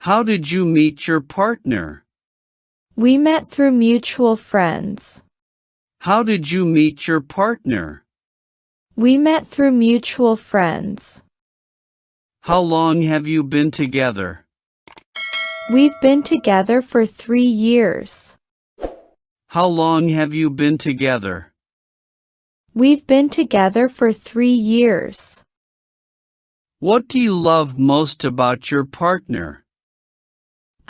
How did you meet your partner? We met through mutual friends. How did you meet your partner? We met through mutual friends. How long have you been together? We've been together for 3 years. How long have you been together? We've been together for 3 years. What do you love most about your partner?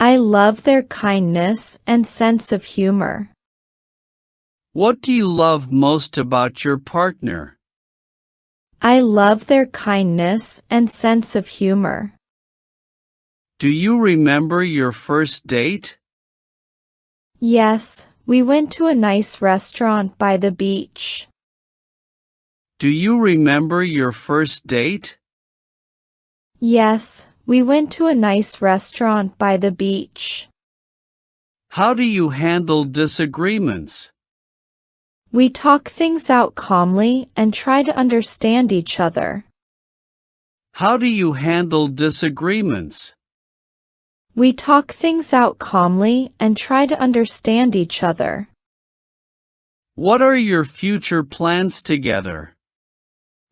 I love their kindness and sense of humor. What do you love most about your partner? I love their kindness and sense of humor. Do you remember your first date? Yes, we went to a nice restaurant by the beach. Do you remember your first date? Yes, we went to a nice restaurant by the beach. How do you handle disagreements? We talk things out calmly and try to understand each other. How do you handle disagreements? We talk things out calmly and try to understand each other. What are your future plans together?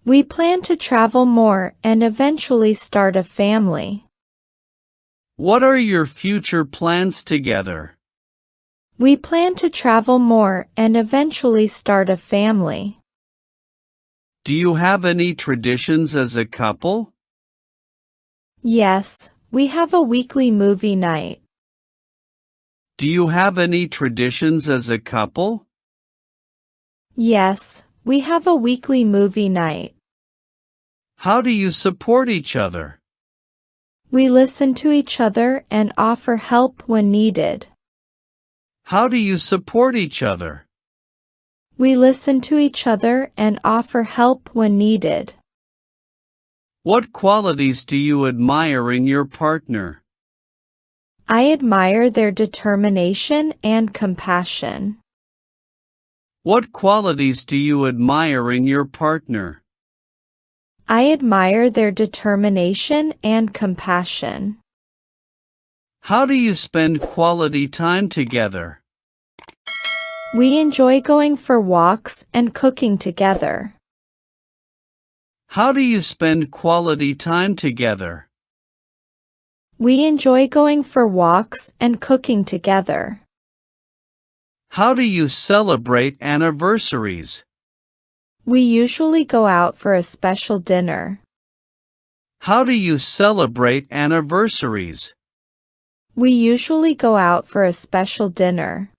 We plan to travel more and eventually start a family. What are your future plans together? We plan to travel more and eventually start a family. Do you have any traditions as a couple? Yes, we have a weekly movie night. Do you have any traditions as a couple? Yes, we have a weekly movie night. How do you support each other? We listen to each other and offer help when needed. How do you support each other? We listen to each other and offer help when needed. What qualities do you admire in your partner? I admire their determination and compassion. What qualities do you admire in your partner? I admire their determination and compassion. How do you spend quality time together? We enjoy going for walks and cooking together. How do you spend quality time together? We enjoy going for walks and cooking together. How do you celebrate anniversaries? We usually go out for a special dinner. How do you celebrate anniversaries? We usually go out for a special dinner.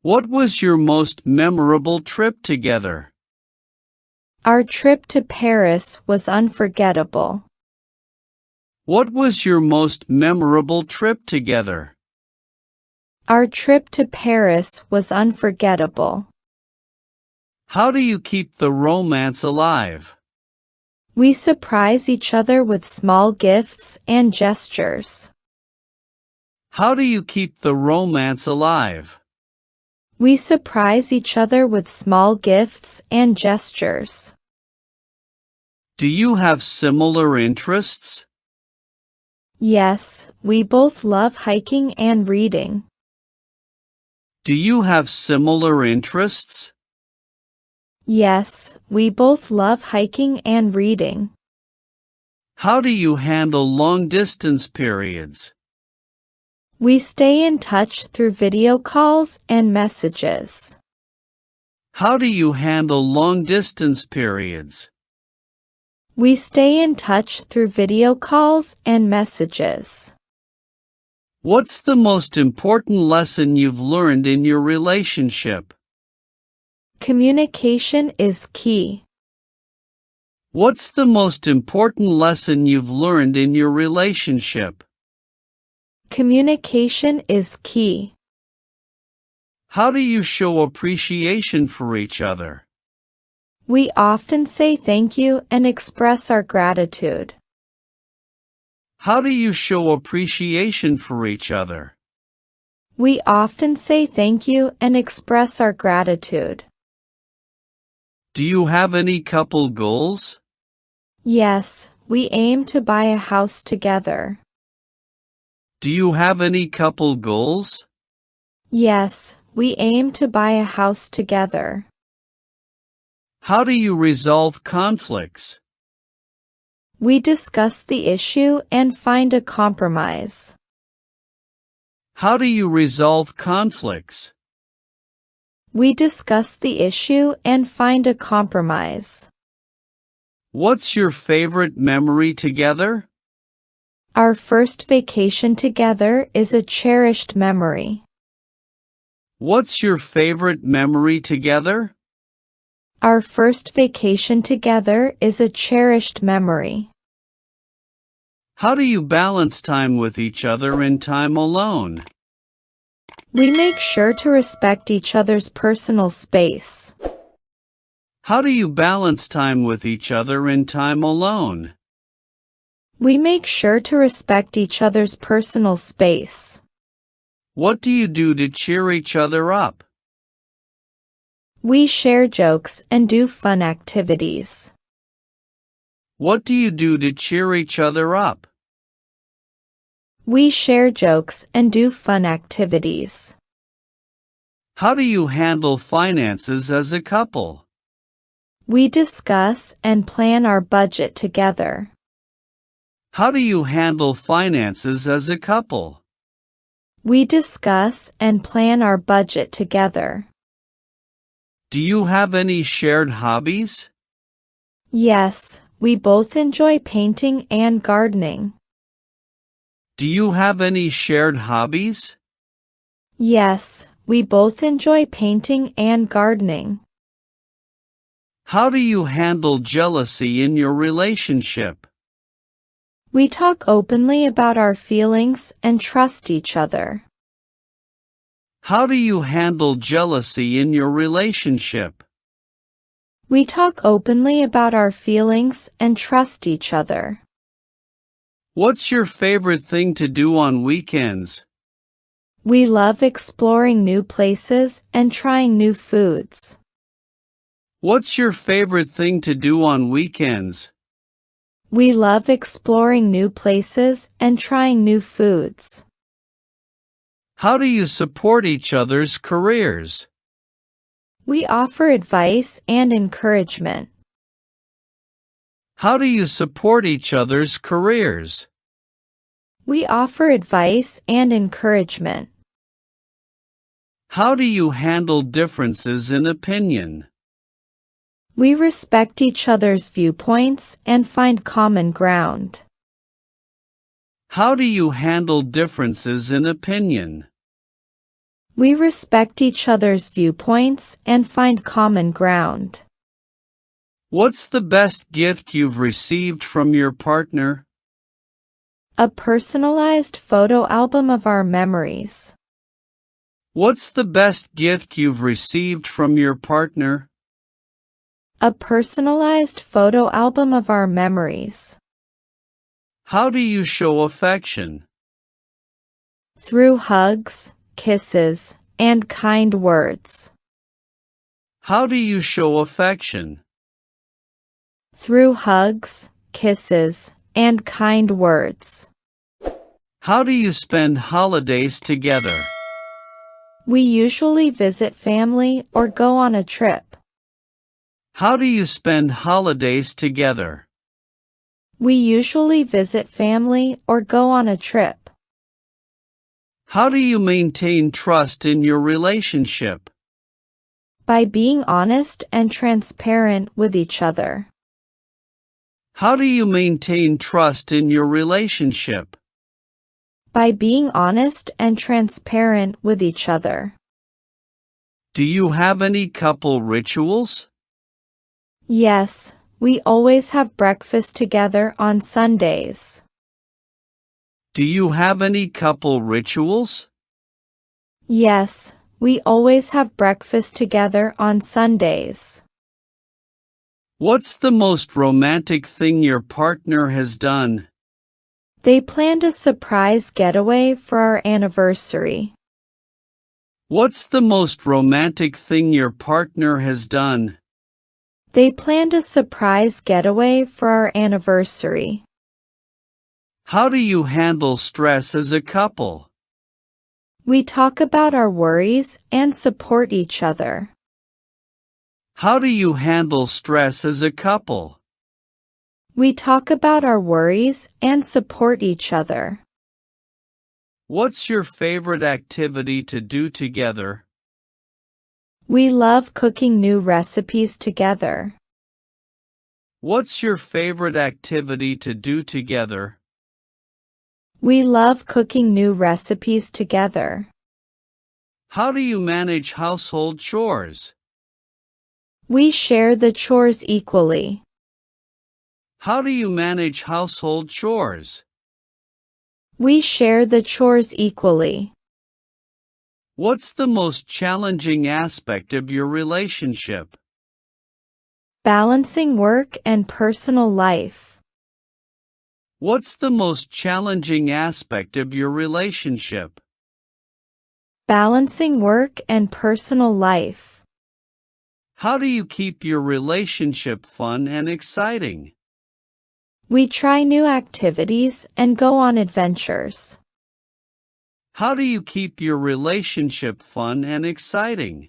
What was your most memorable trip together? Our trip to Paris was unforgettable. What was your most memorable trip together? Our trip to Paris was unforgettable. How do you keep the romance alive? We surprise each other with small gifts and gestures. How do you keep the romance alive? We surprise each other with small gifts and gestures. Do you have similar interests? Yes, we both love hiking and reading. Do you have similar interests? Yes, we both love hiking and reading. How do you handle long-distance periods? We stay in touch through video calls and messages. How do you handle long-distance periods? We stay in touch through video calls and messages. What's the most important lesson you've learned in your relationship? Communication is key. What's the most important lesson you've learned in your relationship? Communication is key. How do you show appreciation for each other? We often say thank you and express our gratitude. How do you show appreciation for each other? We often say thank you and express our gratitude. Do you have any couple goals? Yes, we aim to buy a house together. Do you have any couple goals? Yes, we aim to buy a house together. How do you resolve conflicts? We discuss the issue and find a compromise. How do you resolve conflicts? We discuss the issue and find a compromise. What's your favorite memory together? Our first vacation together is a cherished memory. What's your favorite memory together? Our first vacation together is a cherished memory. How do you balance time with each other and time alone? We make sure to respect each other's personal space. How do you balance time with each other and time alone? We make sure to respect each other's personal space. What do you do to cheer each other up? We share jokes and do fun activities. What do you do to cheer each other up? We share jokes and do fun activities. How do you handle finances as a couple? We discuss and plan our budget together. How do you handle finances as a couple? We discuss and plan our budget together. Do you have any shared hobbies? Yes, we both enjoy painting and gardening. Do you have any shared hobbies? Yes, we both enjoy painting and gardening. How do you handle jealousy in your relationship? We talk openly about our feelings and trust each other. How do you handle jealousy in your relationship? We talk openly about our feelings and trust each other. What's your favorite thing to do on weekends? We love exploring new places and trying new foods. What's your favorite thing to do on weekends? We love exploring new places and trying new foods. How do you support each other's careers? We offer advice and encouragement. How do you support each other's careers? We offer advice and encouragement. How do you handle differences in opinion? We respect each other's viewpoints and find common ground. How do you handle differences in opinion? We respect each other's viewpoints and find common ground. What's the best gift you've received from your partner? A personalized photo album of our memories. What's the best gift you've received from your partner? A personalized photo album of our memories. How do you show affection? Through hugs, kisses, and kind words. How do you show affection? Through hugs, kisses, and kind words. How do you spend holidays together? We usually visit family or go on a trip. How do you spend holidays together? We usually visit family or go on a trip. How do you maintain trust in your relationship? By being honest and transparent with each other. How do you maintain trust in your relationship? By being honest and transparent with each other. Do you have any couple rituals? Yes, we always have breakfast together on Sundays. Do you have any couple rituals? Yes, we always have breakfast together on Sundays. What's the most romantic thing your partner has done? They planned a surprise getaway for our anniversary. What's the most romantic thing your partner has done? They planned a surprise getaway for our anniversary. How do you handle stress as a couple? We talk about our worries and support each other. How do you handle stress as a couple? We talk about our worries and support each other. What's your favorite activity to do together? We love cooking new recipes together. What's your favorite activity to do together? We love cooking new recipes together. How do you manage household chores? We share the chores equally. How do you manage household chores? We share the chores equally. What's the most challenging aspect of your relationship? Balancing work and personal life. What's the most challenging aspect of your relationship? Balancing work and personal life. How do you keep your relationship fun and exciting? We try new activities and go on adventures. How do you keep your relationship fun and exciting?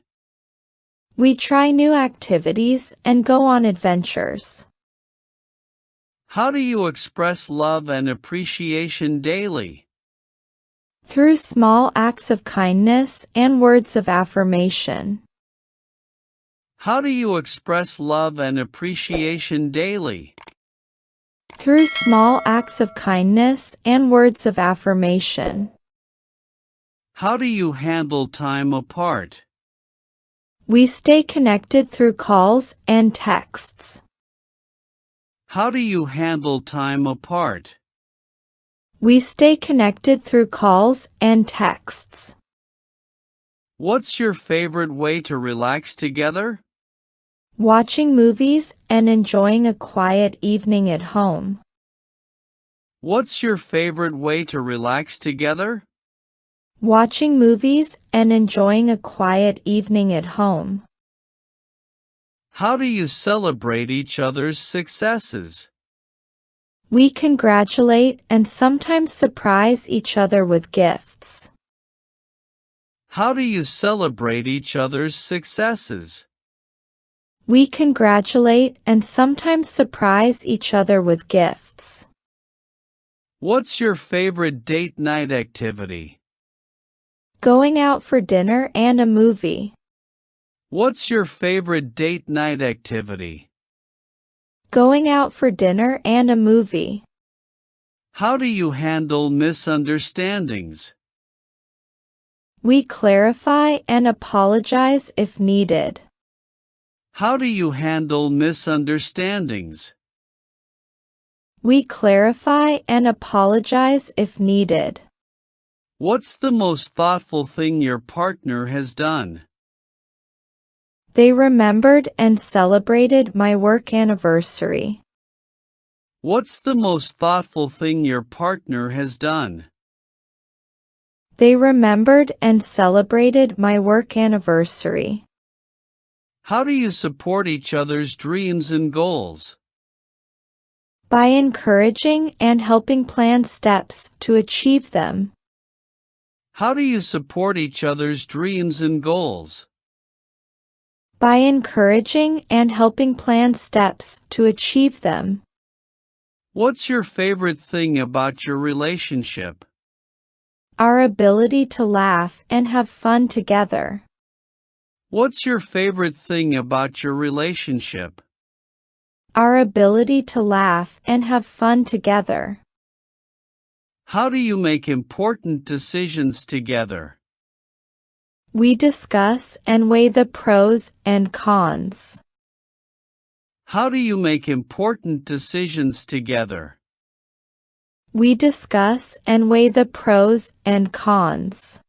We try new activities and go on adventures. How do you express love and appreciation daily? Through small acts of kindness and words of affirmation. How do you express love and appreciation daily? Through small acts of kindness and words of affirmation. How do you handle time apart? We stay connected through calls and texts. How do you handle time apart? We stay connected through calls and texts. What's your favorite way to relax together? Watching movies and enjoying a quiet evening at home. What's your favorite way to relax together? Watching movies and enjoying a quiet evening at home. How do you celebrate each other's successes? We congratulate and sometimes surprise each other with gifts. How do you celebrate each other's successes? We congratulate and sometimes surprise each other with gifts. What's your favorite date night activity? Going out for dinner and a movie. What's your favorite date night activity? Going out for dinner and a movie. How do you handle misunderstandings? We clarify and apologize if needed. How do you handle misunderstandings? We clarify and apologize if needed. What's the most thoughtful thing your partner has done? They remembered and celebrated my work anniversary. What's the most thoughtful thing your partner has done? They remembered and celebrated my work anniversary. How do you support each other's dreams and goals? By encouraging and helping plan steps to achieve them. How do you support each other's dreams and goals? By encouraging and helping plan steps to achieve them. What's your favorite thing about your relationship? Our ability to laugh and have fun together. What's your favorite thing about your relationship? Our ability to laugh and have fun together. How do you make important decisions together? We discuss and weigh the pros and cons. How do you make important decisions together? We discuss and weigh the pros and cons.